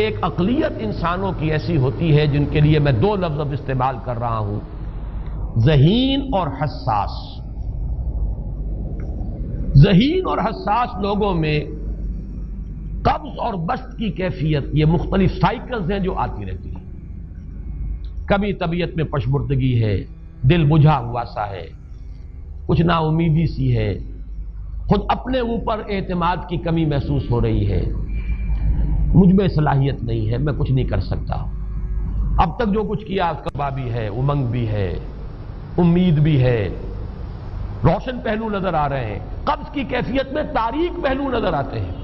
ایک اقلیت انسانوں کی ایسی ہوتی ہے جن کے لیے میں دو لفظ اب استعمال کر رہا ہوں، ذہین اور حساس۔ ذہین اور حساس لوگوں میں قبض اور بسط کی کیفیت، یہ مختلف سائیکلز ہیں جو آتی رہتی ہیں۔ کبھی طبیعت میں پشمردگی ہے، دل بجھا ہوا سا ہے، کچھ نا امیدی سی ہے، خود اپنے اوپر اعتماد کی کمی محسوس ہو رہی ہے، مجھ میں صلاحیت نہیں ہے، میں کچھ نہیں کر سکتا، اب تک جو کچھ کیا اس کا بھی ہے، امنگ بھی ہے، امید بھی ہے، روشن پہلو نظر آ رہے ہیں۔ قبض کی کیفیت میں تاریک پہلو نظر آتے ہیں،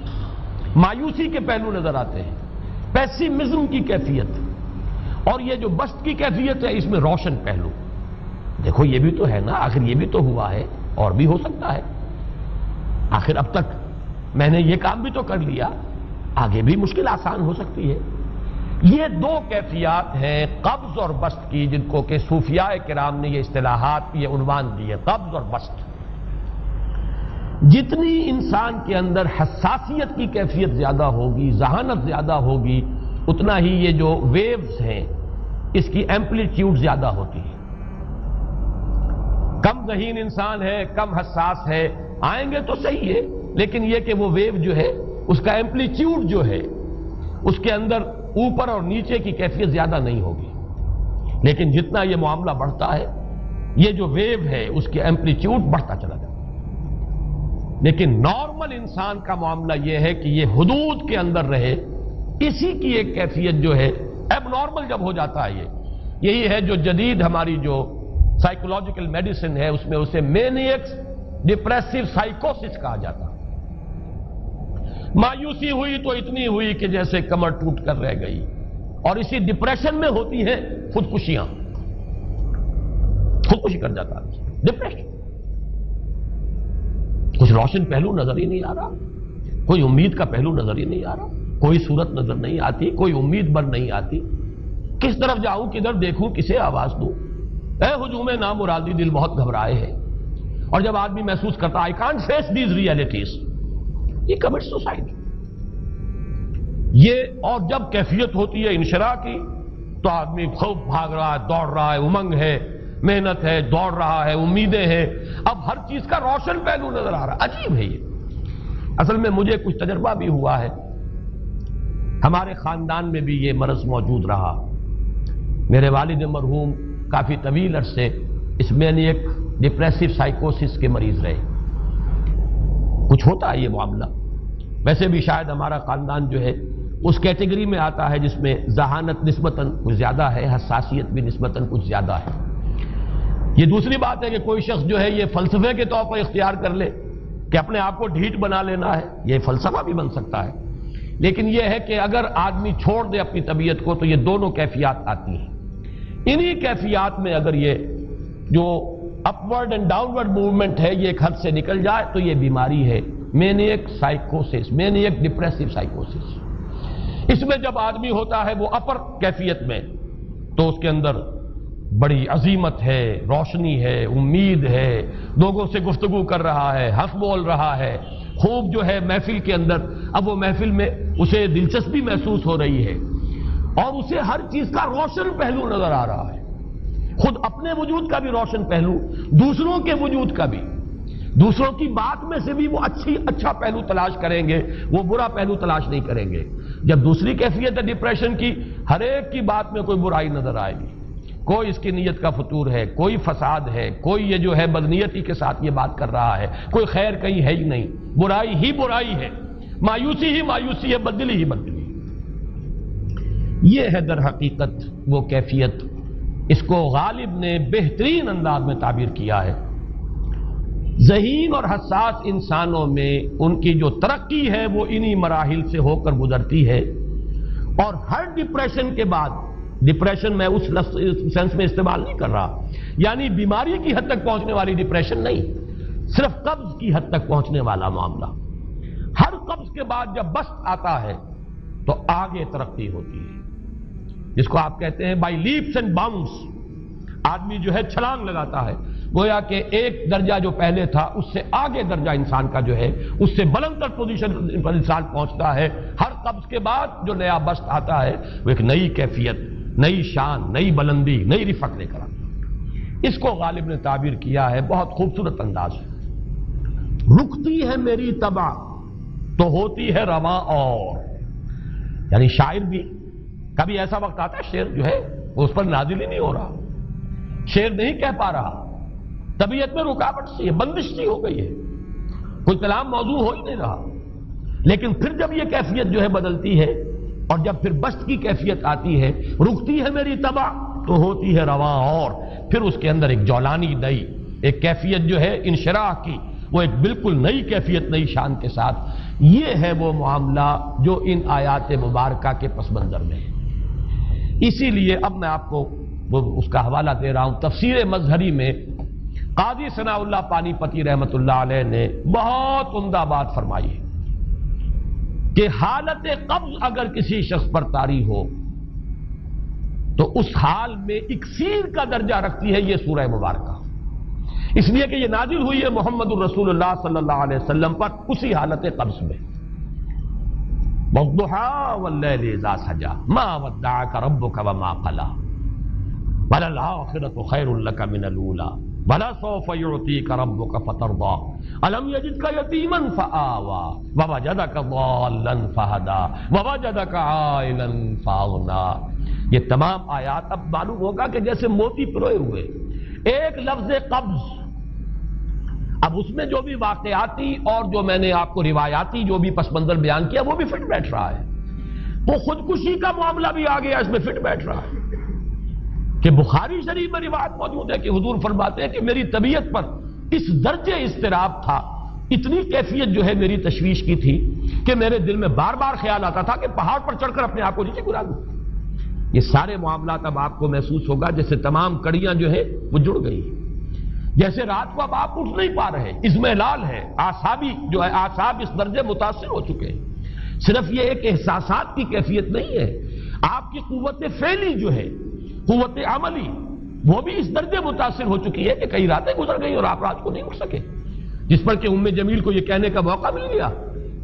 مایوسی کے پہلو نظر آتے ہیں، پیسیمزم کی کیفیت، اور یہ جو بسط کی کیفیت ہے اس میں روشن پہلو۔ دیکھو یہ بھی تو ہے نا، آخر یہ بھی تو ہوا ہے اور بھی ہو سکتا ہے، آخر اب تک میں نے یہ کام بھی تو کر لیا، آگے بھی مشکل آسان ہو سکتی ہے۔ یہ دو کیفیات ہیں قبض اور بسط کی، جن کو کہ صوفیاء کرام نے یہ اصطلاحات، یہ عنوان دیے، قبض اور بسط۔ جتنی انسان کے اندر حساسیت کی کیفیت زیادہ ہوگی، ذہانت زیادہ ہوگی، اتنا ہی یہ جو ویوز ہیں اس کی ایمپلیٹیوڈ زیادہ ہوتی ہے۔ کم ذہین انسان ہے، کم حساس ہے، آئیں گے تو صحیح ہے، لیکن یہ کہ وہ ویو جو ہے اس کا ایمپلیٹیوڈ جو ہے اس کے اندر اوپر اور نیچے کی کیفیت زیادہ نہیں ہوگی۔ لیکن جتنا یہ معاملہ بڑھتا ہے یہ جو ویو ہے اس کی ایمپلیٹیوڈ بڑھتا چلا جاتا ہے۔ لیکن نارمل انسان کا معاملہ یہ ہے کہ یہ حدود کے اندر رہے، اسی کی ایک کیفیت جو ہے اب نارمل جب ہو جاتا ہے، یہی ہے جو جدید ہماری جو سائیکولوجیکل میڈیسن ہے اس میں اسے مینیکس ڈپریسو سائیکوسس کہا جاتا ہے۔ مایوسی ہوئی تو اتنی ہوئی کہ جیسے کمر ٹوٹ کر رہ گئی، اور اسی ڈپریشن میں ہوتی ہیں خودکشیاں، خودکشی کر جاتا ہے ڈپریشن۔ کچھ روشن پہلو نظر ہی نہیں آ رہا، کوئی امید کا پہلو نظر ہی نہیں آ رہا، کوئی صورت نظر نہیں آتی، کوئی امید بر نہیں آتی، کس طرف جاؤں، کدھر دیکھوں، کسے آواز دوں، اے ہجوم نامرادی دل بہت گھبرائے ہے۔ اور جب آدمی محسوس کرتا I can't face these realities، یہ commits suicide۔ یہ اور جب کیفیت ہوتی ہے انشراح کی تو آدمی خوب بھاگ رہا ہے، دوڑ رہا ہے، امنگ ہے، محنت ہے، دوڑ رہا ہے، امیدیں ہیں، اب ہر چیز کا روشن پہلو نظر آ رہا ہے۔ عجیب ہے یہ، اصل میں مجھے کچھ تجربہ بھی ہوا ہے، ہمارے خاندان میں بھی یہ مرض موجود رہا۔ میرے والد مرحوم کافی طویل عرصے اس مینیک ڈپریسو سائیکوسس کے مریض رہے۔ کچھ ہوتا ہے یہ معاملہ، ویسے بھی شاید ہمارا خاندان جو ہے اس کیٹیگری میں آتا ہے جس میں ذہانت نسبتاً کچھ زیادہ ہے، حساسیت بھی نسبتاً کچھ زیادہ ہے۔ یہ دوسری بات ہے کہ کوئی شخص جو ہے یہ فلسفے کے طور پر اختیار کر لے کہ اپنے آپ کو ڈھیٹ بنا لینا ہے، یہ فلسفہ بھی بن سکتا ہے، لیکن یہ ہے کہ اگر آدمی چھوڑ دے اپنی طبیعت کو تو یہ دونوں کیفیات آتی ہیں۔ انہی کیفیات میں اگر یہ جو اپورڈ اینڈ ڈاؤنورڈ موومنٹ ہے یہ ایک حد سے نکل جائے تو یہ بیماری ہے مینیک سائیکوسس، مینیک ڈپریسو سائیکوسس۔ اس میں جب آدمی ہوتا ہے وہ اپر کیفیت میں تو اس کے اندر بڑی عظیمت ہے، روشنی ہے، امید ہے، لوگوں سے گفتگو کر رہا ہے، ہنس بول رہا ہے، خوب جو ہے محفل کے اندر، اب وہ محفل میں اسے دلچسپی محسوس ہو رہی ہے اور اسے ہر چیز کا روشن پہلو نظر آ رہا ہے، خود اپنے وجود کا بھی روشن پہلو، دوسروں کے وجود کا بھی، دوسروں کی بات میں سے بھی وہ اچھا پہلو تلاش کریں گے، وہ برا پہلو تلاش نہیں کریں گے۔ جب دوسری کیفیت ہے ڈپریشن کی، ہر ایک کی بات میں کوئی برائی نظر آئے گی، کوئی اس کی نیت کا فطور ہے، کوئی فساد ہے، کوئی یہ جو ہے بدنیتی کے ساتھ یہ بات کر رہا ہے، کوئی خیر کہیں ہے ہی نہیں، برائی ہی برائی ہے، مایوسی ہی مایوسی ہے، بدلی ہی بدلی۔ یہ ہے در حقیقت وہ کیفیت، اس کو غالب نے بہترین انداز میں تعبیر کیا ہے۔ ذہین اور حساس انسانوں میں ان کی جو ترقی ہے وہ انہی مراحل سے ہو کر گزرتی ہے، اور ہر ڈپریشن کے بعد، ڈپریشن میں اس سینس میں استعمال نہیں کر رہا یعنی بیماری کی حد تک پہنچنے والی ڈپریشن نہیں، صرف قبض کی حد تک پہنچنے والا معاملہ۔ ہر قبض کے بعد جب بسط آتا ہے تو آگے ترقی ہوتی ہے، جس کو آپ کہتے ہیں بائی لیپس اینڈ باؤنڈس، آدمی جو ہے چھلانگ لگاتا ہے، گویا کہ ایک درجہ جو پہلے تھا اس سے آگے درجہ انسان کا جو ہے اس سے بلند تر پوزیشن پر انسان پہنچتا ہے. ہر قبض کے بعد جو نیا بست آتا ہے وہ ایک نئی کیفیت، نئی شان، نئی بلندی، نئی رفعت لے کر آتا ہے. اس کو غالب نے تعبیر کیا ہے بہت خوبصورت انداز ہے. رکتی ہے میری طبع تو ہوتی ہے رواں اور. یعنی شاعر بھی کبھی ایسا وقت آتا ہے شعر جو ہے اس پر نازل ہی نہیں ہو رہا، شعر نہیں کہہ پا رہا، طبیعت میں رکاوٹ سی ہے، بندش سی ہو گئی ہے، کوئی کلام موضوع ہو ہی نہیں رہا. لیکن پھر جب یہ کیفیت جو ہے بدلتی ہے اور جب پھر بست کی کیفیت آتی ہے، رکتی ہے میری طبع تو ہوتی ہے رواں اور، پھر اس کے اندر ایک جولانی نئی ایک کیفیت جو ہے انشراح کی، وہ ایک بالکل نئی کیفیت، نئی شان کے ساتھ. یہ ہے وہ معاملہ جو ان آیات مبارکہ کے پس منظر میں ہے. اسی لیے اب میں آپ کو اس کا حوالہ دے رہا ہوں. تفسیر مظہری میں قاضی ثناء اللہ پانی پتی رحمت اللہ علیہ نے بہت عمدہ بات فرمائی ہے کہ حالت قبض اگر کسی شخص پر طاری ہو تو اس حال میں اکسیر کا درجہ رکھتی ہے یہ سورہ مبارکہ، اس لیے کہ یہ نازل ہوئی ہے محمد الرسول اللہ صلی اللہ علیہ وسلم پر اسی حالت قبض میں. وَالضُّحَىٰ وَاللَّيْلِ إِذَا سَجَىٰ مَا وَدَّعَكَ رَبُّكَ وَمَا قَلَىٰ وَلَلْآخِرَةُ خَيْرٌ لَكَ مِنَ الْأُولَىٰ وَلَسَوْفَ يُعْطِيكَ رَبُّكَ فَتَرْضَىٰ أَلَمْ يَجِدْكَ يَتِيمًا فَآوَىٰ وَوَجَدَكَ ضَالًّا فَهَدَىٰ وَوَجَدَكَ عَائِلًا فَأَغْنَىٰ. یہ تمام آیات اب معلوم ہوگا کہ جیسے موتی پروئے ہوئے. ایک لفظ قبض، اب اس میں جو بھی واقعاتی اور جو میں نے آپ کو روایاتی جو بھی پس منظر بیان کیا وہ بھی فٹ بیٹھ رہا ہے. وہ خودکشی کا معاملہ بھی آ گیا، اس میں فٹ بیٹھ رہا ہے کہ بخاری شریف میں روایت موجود ہے کہ حضور فرماتے ہیں کہ میری طبیعت پر اس درجے اضطراب تھا، اتنی کیفیت جو ہے میری تشویش کی تھی کہ میرے دل میں بار بار خیال آتا تھا کہ پہاڑ پر چڑھ کر اپنے آپ کو نیچے گرا دوں. یہ سارے معاملات اب آپ کو محسوس ہوگا جیسے تمام کڑیاں جو ہے وہ جڑ گئی، جیسے رات کو اب آپ اٹھ نہیں پا رہے، اضمحلال ہے، اعصابی جو ہے اعصاب اس درجے متاثر ہو چکے ہیں. صرف یہ ایک احساسات کی کیفیت نہیں ہے، آپ کی قوت فعلی جو ہے، قوت عملی، وہ بھی اس درجے متاثر ہو چکی ہے کہ کئی راتیں گزر گئی اور آپ رات کو نہیں اٹھ سکے، جس پر کہ ام جمیل کو یہ کہنے کا موقع مل گیا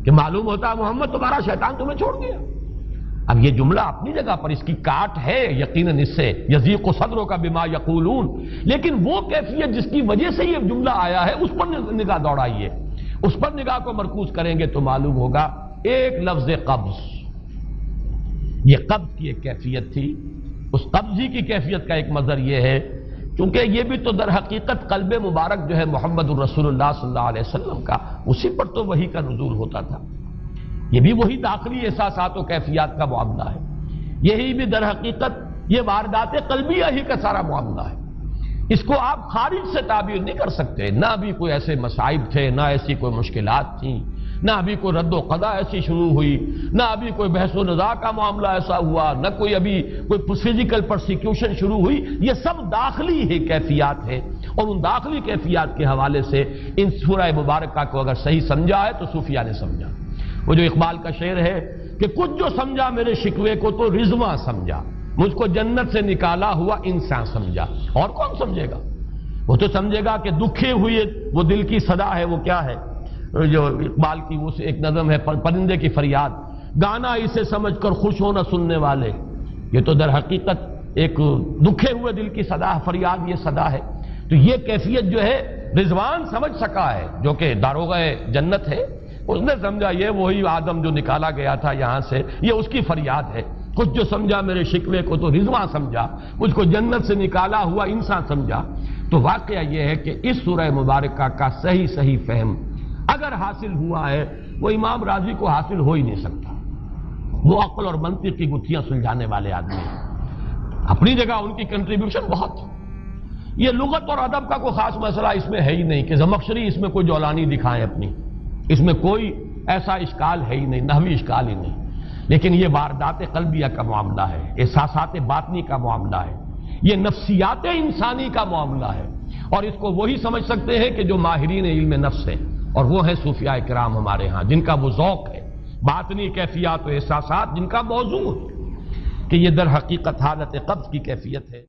کہ معلوم ہوتا ہے محمد تمہارا شیطان تمہیں چھوڑ گیا. اب یہ جملہ اپنی جگہ پر اس کی کاٹ ہے یقیناً، اس سے یضیق صدرک بما یقولون، لیکن وہ کیفیت جس کی وجہ سے یہ جملہ آیا ہے اس پر نگاہ دوڑائیے، اس پر نگاہ کو مرکوز کریں گے تو معلوم ہوگا ایک لفظ قبض، یہ قبض کی ایک کیفیت تھی. اس قبضی کی کیفیت کا ایک مظہر یہ ہے کیونکہ یہ بھی تو در حقیقت قلب مبارک جو ہے محمد الرسول اللہ صلی اللہ علیہ وسلم کا، اسی پر تو وحی کا نزول ہوتا تھا. یہ بھی وہی داخلی احساسات و کیفیات کا معاملہ ہے، یہی بھی در حقیقت یہ واردات قلبیہ ہی کا سارا معاملہ ہے. اس کو آپ خارج سے تعبیر نہیں کر سکتے. نہ ابھی کوئی ایسے مصائب تھے، نہ ایسی کوئی مشکلات تھیں، نہ ابھی کوئی رد و قضا ایسی شروع ہوئی، نہ ابھی کوئی بحث و نزاع کا معاملہ ایسا ہوا، نہ کوئی ابھی کوئی فزیکل پرسیکیوشن شروع ہوئی. یہ سب داخلی ہی کیفیات ہیں، اور ان داخلی کیفیات کے حوالے سے ان سورہ مبارکہ کو اگر صحیح سمجھا ہے تو صوفیاء نے سمجھا. وہ جو اقبال کا شعر ہے کہ کچھ جو سمجھا میرے شکوے کو تو رضواں سمجھا، مجھ کو جنت سے نکالا ہوا انسان سمجھا. اور کون سمجھے گا؟ وہ تو سمجھے گا کہ دکھے ہوئے وہ دل کی صدا ہے. وہ کیا ہے جو اقبال کی وہ ایک نظم ہے، پرندے کی فریاد، گانا اسے سمجھ کر خوش ہونا سننے والے. یہ تو در حقیقت ایک دکھے ہوئے دل کی صدا، فریاد یہ صدا ہے. تو یہ کیفیت جو ہے رضوان سمجھ سکا ہے جو کہ داروغہ جنت ہے، اس نے سمجھا یہ وہی آدم جو نکالا گیا تھا یہاں سے، یہ اس کی فریاد ہے. کچھ جو سمجھا میرے شکوے کو تو رضواں سمجھا، مجھ کو جنت سے نکالا ہوا انسان سمجھا. تو واقعہ یہ ہے کہ اس سورہ مبارکہ کا صحیح فہم اگر حاصل ہوا ہے، وہ امام راضی کو حاصل ہو ہی نہیں سکتا. وہ عقل اور منطق کی گتھیاں سلجھانے والے آدمی ہیں، اپنی جگہ ان کی کنٹریبیوشن بہت. یہ لغت اور ادب کا کوئی خاص مسئلہ اس میں ہے ہی نہیں کہ زمخشری اس میں کوئی جولانی دکھائیں اپنی، اس میں کوئی ایسا اشکال ہے ہی نہیں، نحوی اشکال ہی نہیں. لیکن یہ واردات قلبیہ کا معاملہ ہے، احساسات باطنی کا معاملہ ہے، یہ نفسیات انسانی کا معاملہ ہے. اور اس کو وہی سمجھ سکتے ہیں کہ جو ماہرین علم نفس ہیں، اور وہ ہیں صوفیاء کرام ہمارے ہاں، جن کا وہ ذوق ہے باطنی کیفیات و احساسات، جن کا موضوع ہے کہ یہ در حقیقت حالت قبض کی کیفیت ہے.